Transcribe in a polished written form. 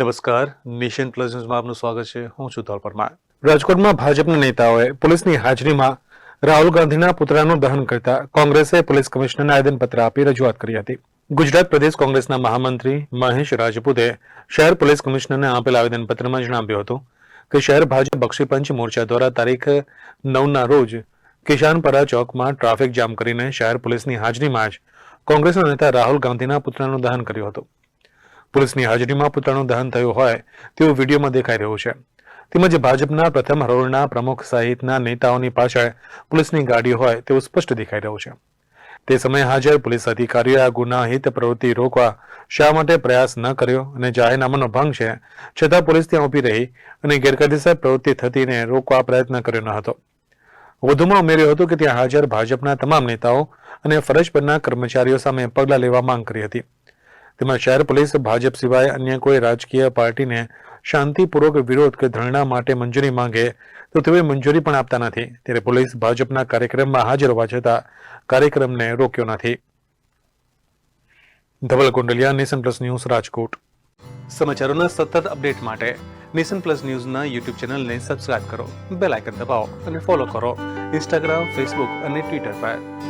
નમસ્કાર, nation plus ન્યૂઝમાં આપનું સ્વાગત છે. હું છું ધોલ પરમાર. રાજકોટમાં ભાજપના નેતાઓએ પોલીસની હાજરીમાં રાહુલ ગાંધીના પુતળાનું દહન કરતા કોંગ્રેસે પોલીસ કમિશનરને આવેદનપત્ર આપી રજૂઆત કરી હતી. ગુજરાત પ્રદેશ કોંગ્રેસના મહામંત્રી મહેશ રાજપૂતે શહેર પોલીસ કમિશનરને આપેલ આવેદનપત્રમાં જણાવ્યું હતું કે શહેર ભાજપ બક્ષીપંચ મોરચા દ્વારા તારીખ 9ના રોજ કિશાનપરા ચોકમાં ટ્રાફિક જામ કરીને શહેર પોલીસની હાજરીમાં જ કોંગ્રેસના નેતા રાહુલ ગાંધીના પુતળાનું દહન કર્યું હતું. પોલીસની હાજરીમાં પુતળાનું દહન થયું હોય તેવું વિડીયોમાં દેખાઈ રહ્યું છે. તેમજ ભાજપના પ્રથમ હરોળના પ્રમુખ સહિતના નેતાઓની પાછળ પોલીસની ગાડી હોય તેવું સ્પષ્ટ દેખાઈ રહ્યું છે. તે સમયે હાજર પોલીસ અધિકારીઓએ આ ગુનાહિત પ્રવૃત્તિ રોકવા શા માટે પ્રયાસ ન કર્યો અને જાહેરનામાનો ભંગ છે છતાં પોલીસ ત્યાં ઊભી રહી અને ગેરકાયદેસર પ્રવૃત્તિ થતીને રોકવા પ્રયત્ન કર્યો ન હતો. વધુમાં ઉમેર્યું હતું કે ત્યાં હાજર ભાજપના તમામ નેતાઓ અને ફરજ પરના કર્મચારીઓ સામે પગલાં લેવા માંગ કરી હતી. તેમાં શહેર પોલીસ ભાજપ સિવાય અન્ય કોઈ રાજકીય પાર્ટીને શાંતિપૂર્વક વિરોધ કે ધરણા માટે મંજૂરી માંગે તો તેઓએ મંજૂરી પણ આપતા નથી. ત્યારે પોલીસ ભાજપના કાર્યક્રમમાં હાજર હોવા છતાં કાર્યક્રમને રોક્યો નથી. Dhaval Kundaliya, nation plus news, Rajkot. સમાચારોના સતત અપડેટ માટે નેશન પ્લસ ન્યૂઝના યુટ્યુબ ચેનલને સબસ્ક્રાઇબ કરો, બેલ આઇકન દબાવો અને ફોલો કરો ઇન્સ્ટાગ્રામ, ફેસબુક અને ટ્વિટર પર.